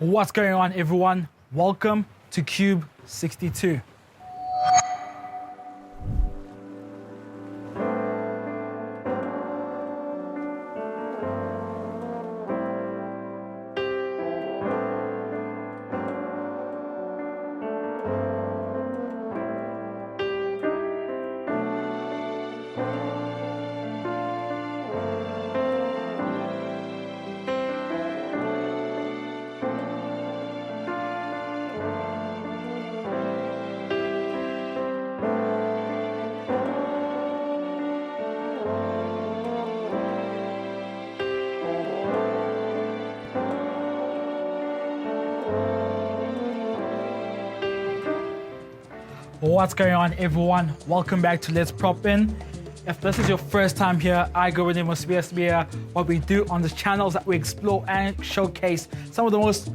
What's going on, everyone? Welcome to Cube 62. What's going on, everyone? Welcome back to Let's Prop In. If this is your first time here, I go with the name of mesmerised. What we do on this channel is that we explore and showcase some of the most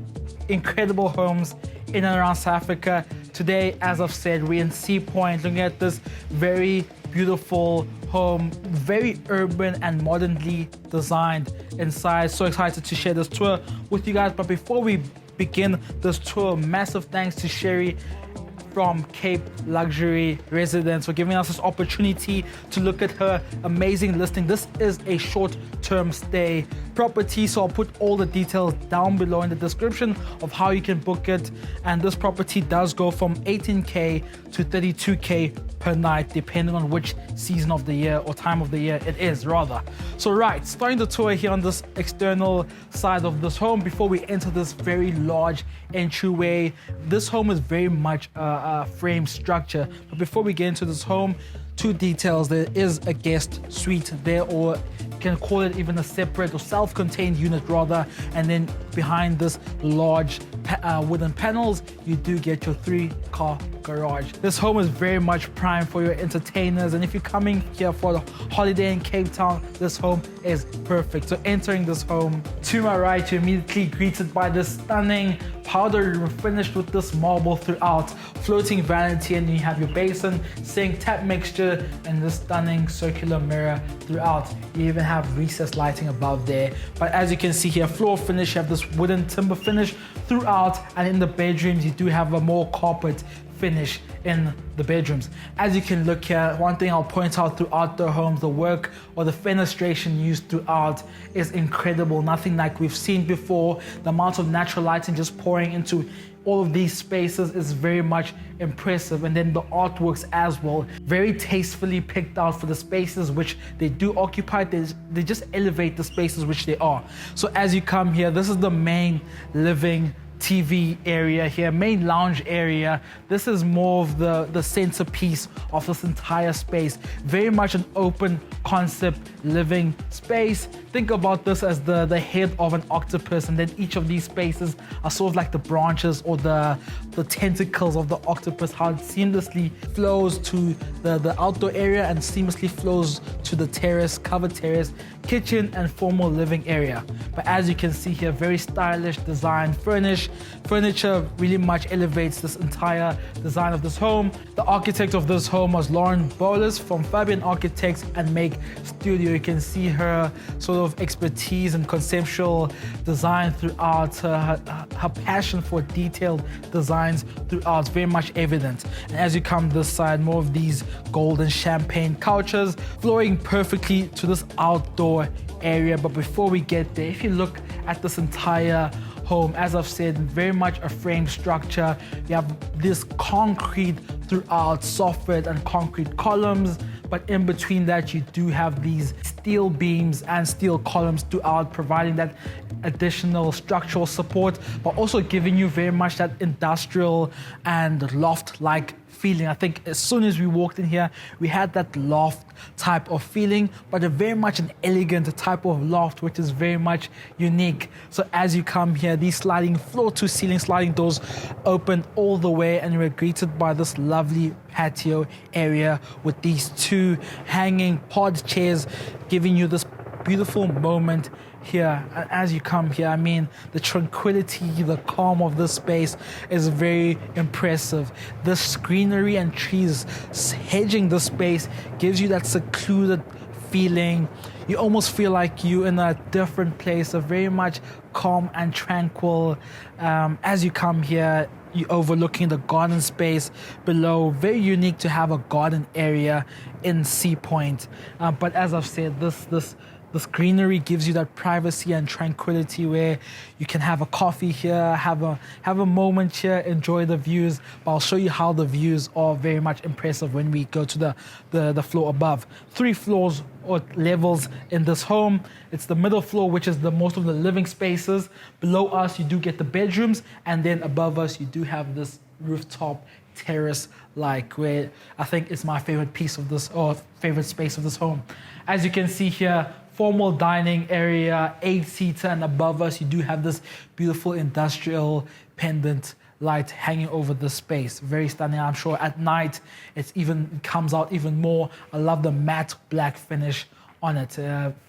incredible homes in and around South Africa. Today, as I've said, we're in Sea Point looking at this very beautiful home, very urban and modernly designed inside. So excited to share this tour with you guys. But before we begin this tour, massive thanks to Sherry from Cape Luxury Residence for giving us this opportunity to look at her amazing listing. This is a short-term stay property, so I'll put all the details down below in the description of how you can book it. And this property does go from 18K to 32K per night, depending on which season of the year or time of the year it is, rather. So right, starting the tour here on this external side of this home. Before we enter this very large entryway, this home is very much a frame structure. But before we get into this home, two details. There is a guest suite there, or you can call it even a separate or self-contained unit rather. And then behind this large wooden panels, you do get your 3-car garage. This home is very much prime for your entertainers, and if you're coming here for a holiday in Cape Town, this home is perfect. So entering this home, to my right, you're immediately greeted by this stunning powder room finished with this marble throughout, floating vanity, and you have your basin, sink, tap mixture, and this stunning circular mirror throughout. You even have recessed lighting above there. But as you can see here, floor finish, you have this wooden timber finish throughout, and in the bedrooms you do have a more carpet finish in the bedrooms. As you can look here, one thing I'll point out throughout the homes, the work or the fenestration used throughout is incredible. Nothing like we've seen before. The amount of natural lighting just pouring into all of these spaces is very much impressive. And then the artworks as well, very tastefully picked out for the spaces which they do occupy. They just elevate the spaces which they are. So as you come here, this is the main living TV area here, main lounge area. This is more of the centerpiece of this entire space. Very much an open concept living space. Think about this as the head of an octopus, and then each of these spaces are sort of like the branches or the tentacles of the octopus, how it seamlessly flows to the outdoor area and seamlessly flows to the terrace, covered terrace, kitchen, and formal living area. But as you can see here, very stylish design, furniture really much elevates this entire design of this home. The architect of this home was Lauren Bolus from Fabian Architects and Make Studio. You can see her sort of expertise and conceptual design throughout, her passion for detailed designs throughout, very much evident. And as you come this side, more of these golden champagne couches, flowing perfectly to this outdoor area. But before we get there, if you look at this entire home, as I've said, very much a frame structure. You have this concrete throughout, soffit and concrete columns, but in between that you do have these steel beams and steel columns throughout, providing that additional structural support, but also giving you very much that industrial and loft-like feeling. I think as soon as we walked in here, we had that loft type of feeling, but a very much an elegant type of loft, which is very much unique. So as you come here, these sliding floor to ceiling sliding doors open all the way, and we're greeted by this lovely patio area with these two hanging pod chairs, giving you this beautiful moment here. And as you come here, I mean, the tranquility, the calm of this space is very impressive. This greenery and trees hedging the space gives you that secluded feeling. You almost feel like you're in a different place, so very much calm and tranquil. As you come here, you're overlooking the garden space below. Very unique to have a garden area in Sea Point. But as I've said, this greenery gives you that privacy and tranquility where you can have a coffee here, have a moment here, enjoy the views. But I'll show you how the views are very much impressive when we go to the floor above. 3 floors or levels in this home. It's the middle floor, which is the most of the living spaces. Below us, you do get the bedrooms, and then above us, you do have this rooftop terrace, like where I think it's my favorite piece of this, or favorite space of this home. As you can see here, formal dining area, 8-seater, and above us, you do have this beautiful industrial pendant light hanging over the space. Very stunning. I'm sure at night it comes out even more. I love the matte black finish on it,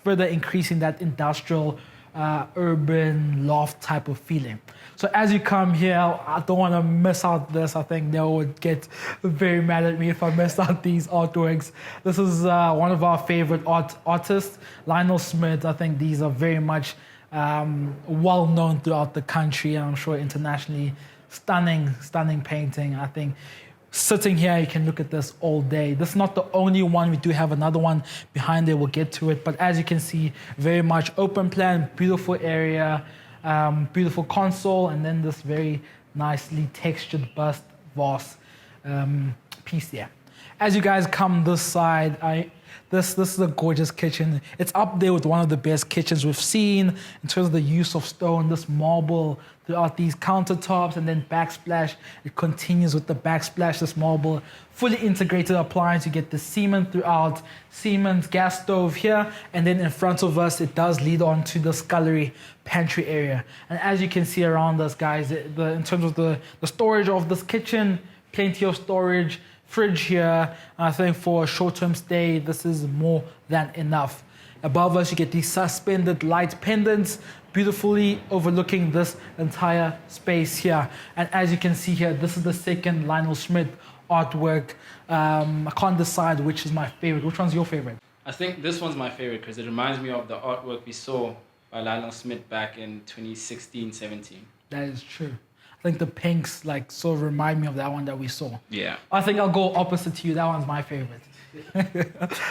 further increasing that industrial, urban loft type of feeling. So as you come here, I don't want to miss out this. I think they would get very mad at me if I missed out these artworks. This is one of our favorite artists, Lionel Smith. I think these are very much well known throughout the country, and I'm sure internationally. Stunning painting. I think sitting here, you can look at this all day. This is not the only one. We do have another one behind there. We'll get to it. But as you can see, very much open plan, beautiful area, beautiful console, and then this very nicely textured bust vase piece there. As you guys come this side, this is a gorgeous kitchen. It's up there with one of the best kitchens we've seen in terms of the use of stone, this marble throughout these countertops, and then backsplash. It continues with the backsplash, this marble, fully integrated appliance. You get the Siemens throughout, Siemens gas stove here, and then in front of us, it does lead on to the scullery pantry area. And as you can see around us, guys, in terms of the storage of this kitchen, plenty of storage. Fridge here. I think for a short-term stay, this is more than enough. Above us, you get these suspended light pendants, beautifully overlooking this entire space here. And as you can see here, this is the second Lionel Smith artwork. I can't decide which is my favorite. Which one's your favorite? I think this one's my favorite because it reminds me of the artwork we saw by Lionel Smith back in 2016-17. That is true. I think the pinks like sort of remind me of that one that we saw. Yeah. I think I'll go opposite to you. That one's my favorite.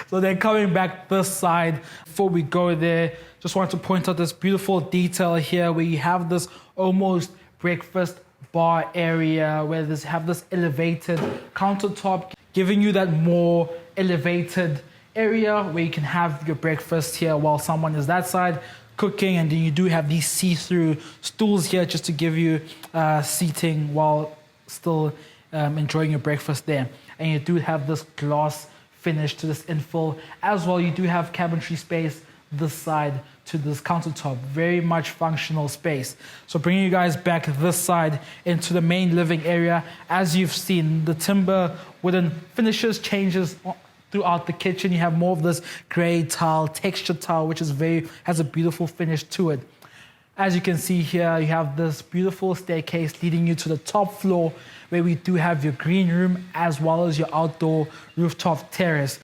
So then coming back this side, before we go there, just want to point out this beautiful detail here where you have this almost breakfast bar area where have this elevated countertop, giving you that more elevated area where you can have your breakfast here while someone is that side cooking, and then you do have these see-through stools here just to give you seating while still enjoying your breakfast there. And you do have this glass finish to this infill as well. You do have cabinetry space this side to this countertop, very much functional space. So bringing you guys back this side into the main living area. As you've seen, the timber wooden finishes changes throughout the kitchen. You have more of this gray tile, textured tile, which is has a beautiful finish to it. As you can see here, you have this beautiful staircase leading you to the top floor where we do have your green room as well as your outdoor rooftop terrace.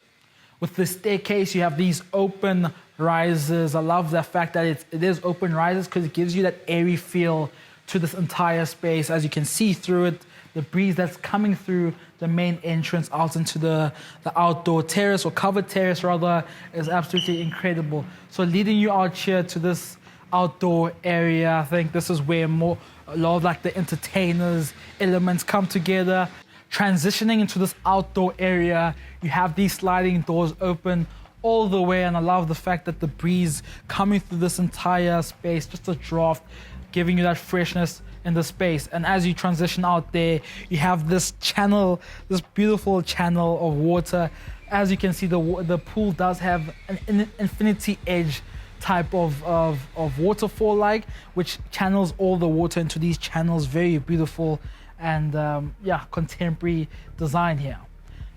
With the staircase, you have these open rises. I love the fact that it is open rises because it gives you that airy feel to this entire space. As you can see through it, the breeze that's coming through the main entrance out into the outdoor terrace, or covered terrace rather, is absolutely incredible. So leading you out here to this outdoor area, I think this is where a lot of like the entertainers elements come together. Transitioning into this outdoor area, you have these sliding doors open all the way, and I love the fact that the breeze coming through this entire space, just a draft, giving you that freshness in the space. And as you transition out there, you have this channel, this beautiful channel of water. As you can see, the pool does have an infinity edge type of waterfall like, which channels all the water into these channels. Very beautiful and contemporary design here.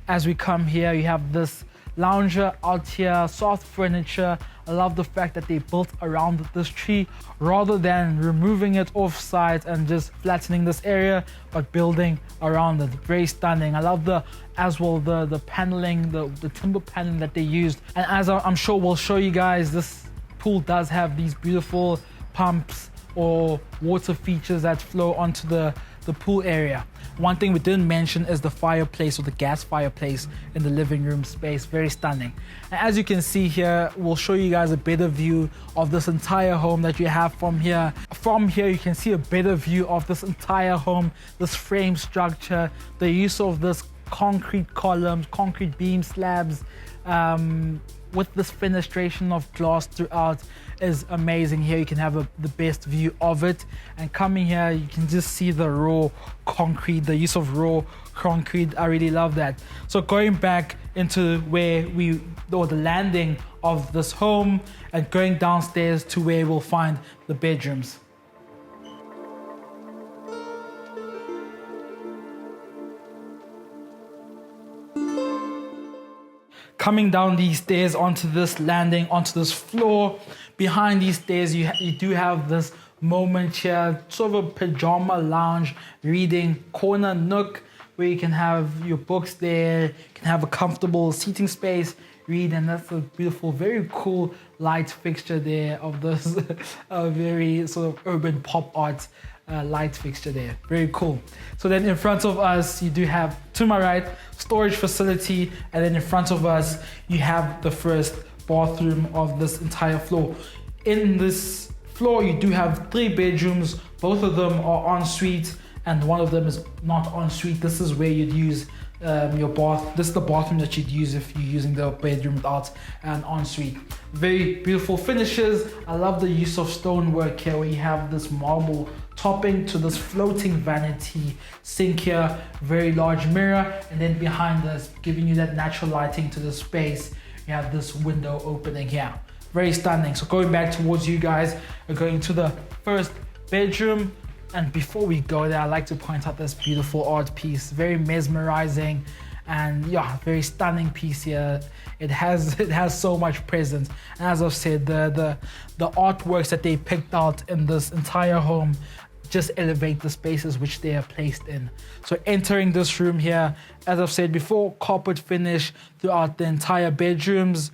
As we come here, you have this lounger out here, soft furniture. I love the fact that they built around this tree rather than removing it off site and just flattening this area, but building around it. Very stunning. I love the paneling, the timber paneling that they used. And as I'm sure we'll show you guys, this pool does have these beautiful pumps or water features that flow onto the pool area. One thing we didn't mention is the fireplace, or the gas fireplace in the living room space. Very stunning. And as you can see here, we'll show you guys a better view of this entire home that you have from here. From here, you can see a better view of this entire home, this frame structure, the use of this concrete columns, concrete beam slabs, with this fenestration of glass throughout is amazing. Here you can have the best view of it, and coming here you can just see the raw concrete, the use of raw concrete. I really love that. So going back into the landing of this home and going downstairs to where we'll find the bedrooms. Coming down these stairs onto this landing, onto this floor, behind these stairs you do have this moment here, sort of a pajama lounge reading corner nook where you can have your books there, you can have a comfortable seating space, read, and that's a beautiful, very cool light fixture there of this very sort of urban pop art light fixture there. Very cool. So then in front of us you do have, to my right, storage facility, and then in front of us you have the first bathroom of this entire floor. In this floor you do have 3 bedrooms. Both of them are ensuite and one of them is not ensuite. This is where you'd use your bath. This is the bathroom that you'd use if you're using the bedroom without an ensuite. Very beautiful finishes. I love the use of stonework here, where you have this marble topping to this floating vanity sink here, very large mirror, and then behind us, giving you that natural lighting to the space, you have this window opening here. Very stunning. So going back towards you guys, we're going to the first bedroom. And before we go there, I'd like to point out this beautiful art piece, very mesmerizing, and yeah, very stunning piece here. It has so much presence. And as I've said, the artworks that they picked out in this entire home just elevate the spaces which they are placed in. So entering this room here, as I've said before, carpet finish throughout the entire bedrooms.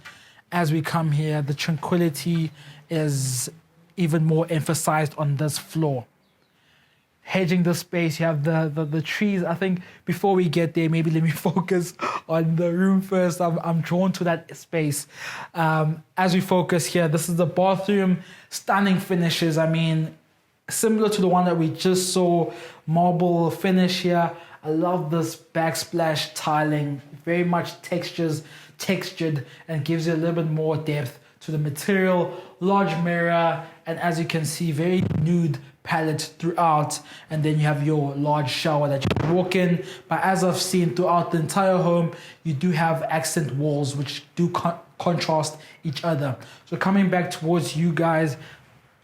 As we come here, the tranquility is even more emphasized on this floor. Hedging the space, you have the trees. I think before we get there, maybe let me focus on the room first. I'm drawn to that space. As we focus here, this is the bathroom. Stunning finishes. I mean, similar to the one that we just saw, marble finish here. I love this backsplash tiling, very much textured, and gives you a little bit more depth to the material. Large mirror, and as you can see, very nude palette throughout, and then you have your large shower that you can walk in. But as I've seen throughout the entire home, you do have accent walls which do contrast each other. So coming back towards you guys,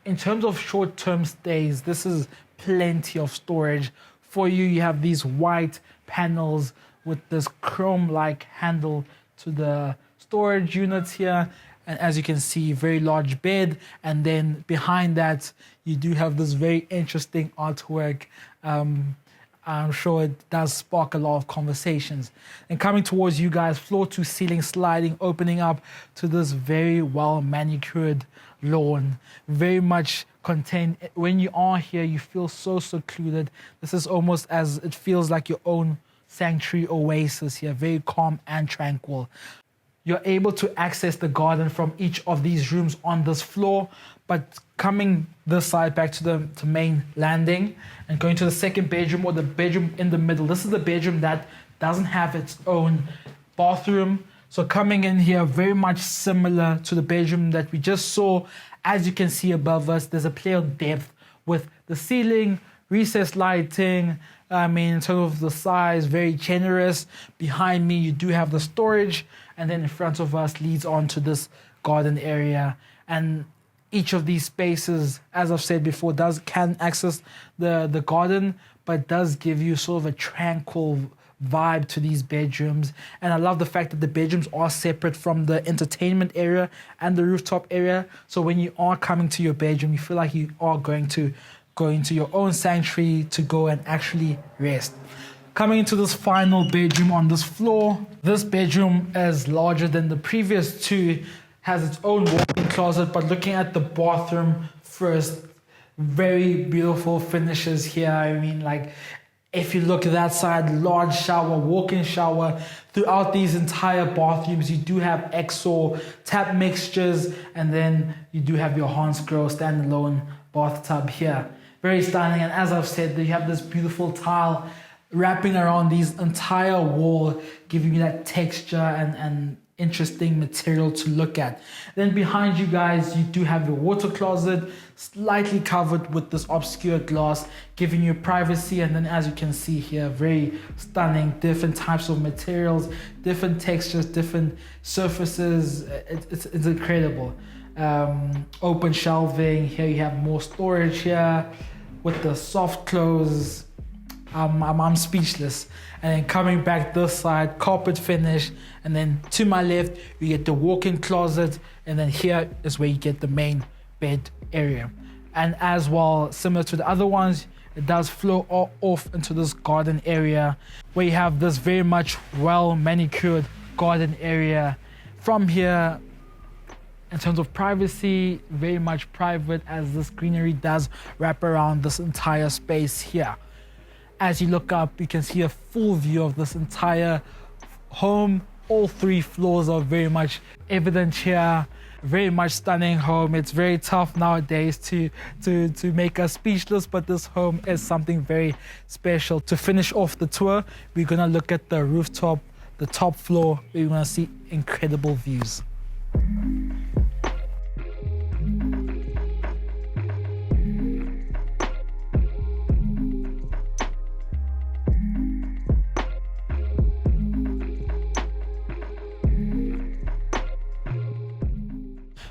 in terms of short-term stays, this is plenty of storage for you. You have these white panels with this chrome-like handle to the storage units here. And as you can see, very large bed. And then behind that, you do have this very interesting artwork. I'm sure it does spark a lot of conversations. And coming towards you guys, floor to ceiling sliding, opening up to this very well manicured lawn. Very much contained. When you are here, you feel so secluded. This is almost as it feels like your own sanctuary oasis here. Very calm and tranquil. You're able to access the garden from each of these rooms on this floor, but coming this side back to the main landing and going to the second bedroom, or the bedroom in the middle. This is the bedroom that doesn't have its own bathroom. So coming in here, very much similar to the bedroom that we just saw. As you can see above us, there's a play on depth with the ceiling, recessed lighting. I mean, in terms of the size, very generous. Behind me, you do have the storage, and then in front of us leads on to this garden area. And each of these spaces, as I've said before, can access the garden, but does give you sort of a tranquil vibe to these bedrooms. And I love the fact that the bedrooms are separate from the entertainment area and the rooftop area. So when you are coming to your bedroom, you feel like you are going to go into your own sanctuary to go and actually rest. Coming into this final bedroom on this floor, this bedroom is larger than the previous two, has its own walk-in closet, but looking at the bathroom first, very beautiful finishes here. I mean, like, if you look at that side, large shower, walk-in shower. Throughout these entire bathrooms, you do have EXO tap mixtures, and then you do have your Hansgrohe standalone bathtub here. Very stunning, and as I've said, you have this beautiful tile wrapping around these entire wall, giving you that texture and interesting material to look at. Then behind you guys, you do have your water closet, slightly covered with this obscure glass, giving you privacy. And then as you can see here, very stunning, different types of materials, different textures, different surfaces. It's incredible. Open shelving. Here you have more storage here with the soft close. I'm speechless. And then coming back this side, carpet finish, and then to my left you get the walk-in closet, and then here is where you get the main bed area. And as well, similar to the other ones, it does flow off into this garden area where you have this very much well manicured garden area. From here, in terms of privacy, very much private, as this greenery does wrap around this entire space here. As you look up, you can see a full view of this entire home. All 3 floors are very much evident here. Very much stunning home. It's very tough nowadays to make us speechless, but this home is something very special. To finish off the tour, we're gonna look at the rooftop, the top floor. We're gonna see incredible views.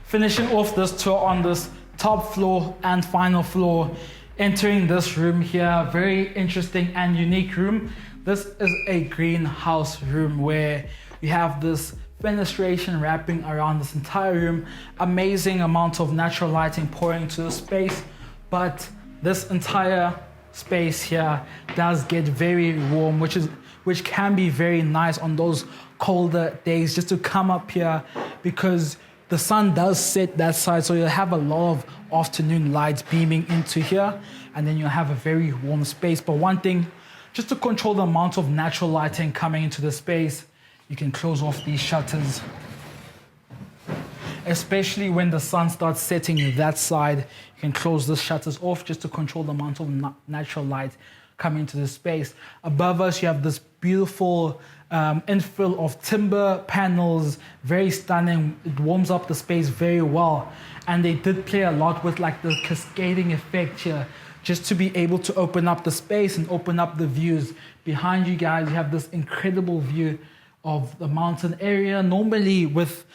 Finishing off this tour on this top floor and final floor, entering this room here, very interesting and unique room. This is a greenhouse room where you have this fenestration wrapping around this entire room. Amazing amount of natural lighting pouring into the space, but this entire space here does get very warm, which can be very nice on those colder days, just to come up here, because the sun does set that side, so you'll have a lot of afternoon lights beaming into here, and then you'll have a very warm space. But one thing, just to control the amount of natural lighting coming into the space, you can close off these shutters. Especially when the sun starts setting that side, you can close the shutters off just to control the amount of natural light coming into the space. Above us, you have this beautiful infill of timber panels, very stunning. It warms up the space very well, and they did play a lot with like the cascading effect here, just to be able to open up the space and open up the views. Behind you guys, you have this incredible view of the mountain area. Normally with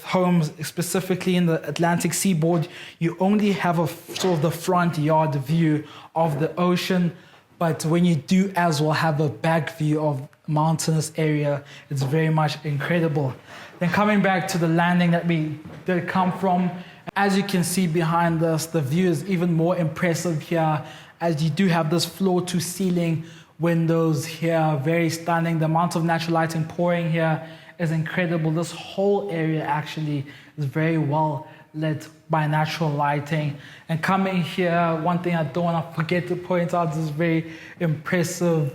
homes, specifically in the Atlantic seaboard, you only have a sort of the front yard view of the ocean. But when you do as well have a back view of mountainous area, it's very much incredible. Then coming back to the landing that we did come from, as you can see behind us, the view is even more impressive here, as you do have this floor to ceiling windows here, very stunning. The amount of natural lighting pouring here is incredible. This whole area actually is very well lit by natural lighting. And coming here, one thing I don't want to forget to point out is this very impressive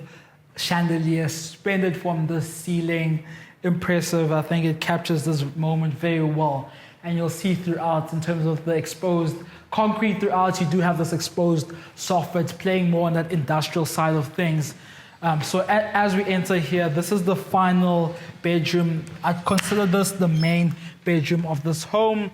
chandelier suspended from the ceiling. Impressive. I think it captures this moment very well. And you'll see throughout, in terms of the exposed concrete throughout, you do have this exposed soffit playing more on that industrial side of things. So as we enter here, this is the final bedroom. I consider this the main bedroom of this home.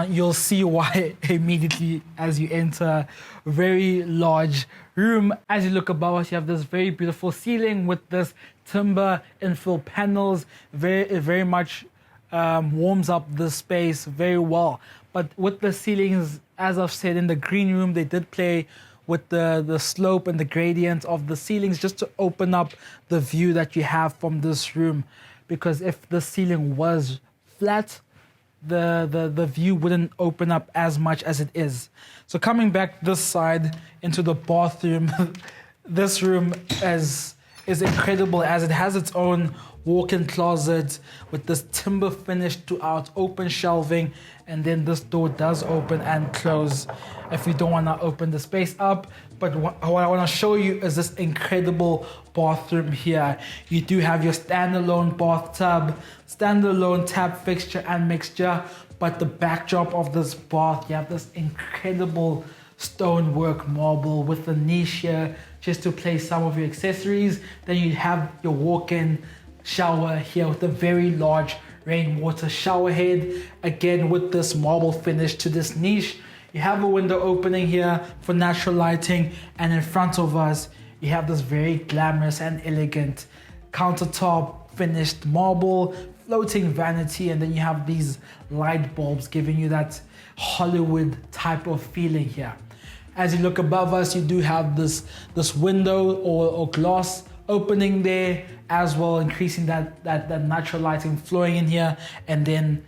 You'll see why immediately as you enter. Very large room. As you look above us, you have this very beautiful ceiling with this timber infill panels. Very much warms up the space very well. But with the ceilings, as I've said, in the green room, they did play with the slope and the gradient of the ceilings, just to open up the view that you have from this room. Because if the ceiling was flat, the view wouldn't open up as much as it is. So coming back this side into the bathroom, this room is incredible, as it has its own walk-in closet with this timber finish throughout, open shelving, and then this door does open and close if you don't want to open the space up. But what I want to show you is this incredible bathroom here. You do have your standalone bathtub, standalone tap fixture and mixture, but the backdrop of this bath, you have this incredible stonework marble with a niche here just to place some of your accessories. Then you have your walk-in shower here with a very large rainwater shower head, again with this marble finish to this niche. You have a window opening here for natural lighting, and in front of us you have this very glamorous and elegant countertop finished marble, floating vanity, and then you have these light bulbs giving you that Hollywood type of feeling here. As you look above us, you do have this window or glass opening there as well, increasing that natural lighting flowing in here. And then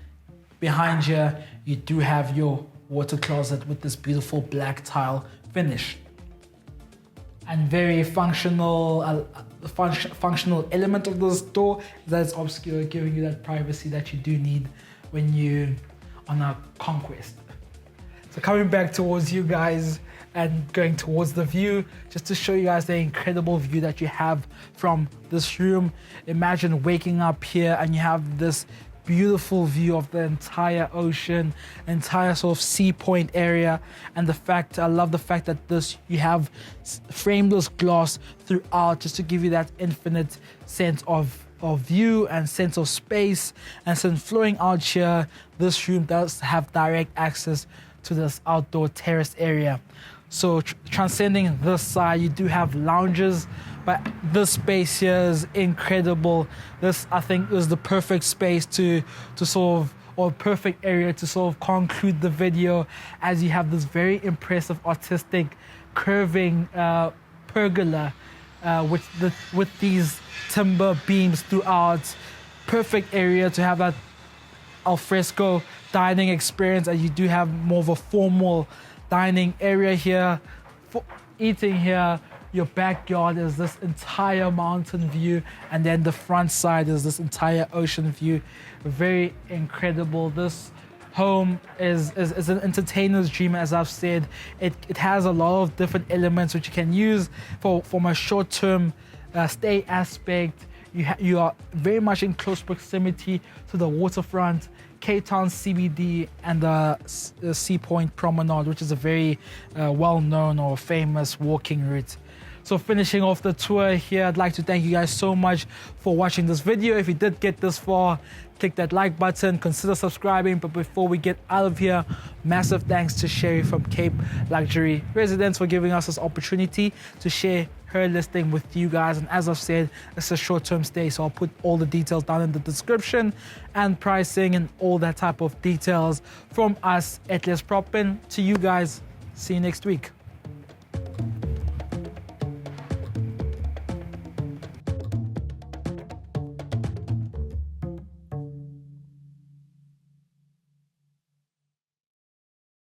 behind you, you do have your water closet with this beautiful black tile finish. And very functional element of this door is that it's obscure, giving you that privacy that you do need when you're on a conquest. So coming back towards you guys and going towards the view, just to show you guys the incredible view that you have from this room. Imagine waking up here and you have this beautiful view of the entire ocean, entire sort of sea point area. And I love the fact that you have frameless glass throughout, just to give you that infinite sense of view and sense of space. And since flowing out here, this room does have direct access to this outdoor terrace area. So transcending this side, you do have lounges, but this space here is incredible. This, I think, is the perfect space to sort of, or perfect area to sort of conclude the video, as you have this very impressive artistic curving pergola with these timber beams throughout. Perfect area to have that alfresco dining experience, and you do have more of a formal dining area here for eating here. Your backyard is this entire mountain view, and then the front side is this entire ocean view. Very incredible. This home is an entertainer's dream, as I've said. It has a lot of different elements which you can use from a short-term stay aspect. You are very much in close proximity to the waterfront, Cape Town CBD, and the Sea Point Promenade, which is a very well-known or famous walking route. So finishing off the tour here, I'd like to thank you guys so much for watching this video. If you did get this far, click that like button, consider subscribing. But before we get out of here, massive thanks to Sherry from Cape Luxury Residence for giving us this opportunity to share her listing with you guys. And as I've said, it's a short-term stay, so I'll put all the details down in the description, and pricing and all that type of details from us at Let's Prop In. To you guys, see you next week.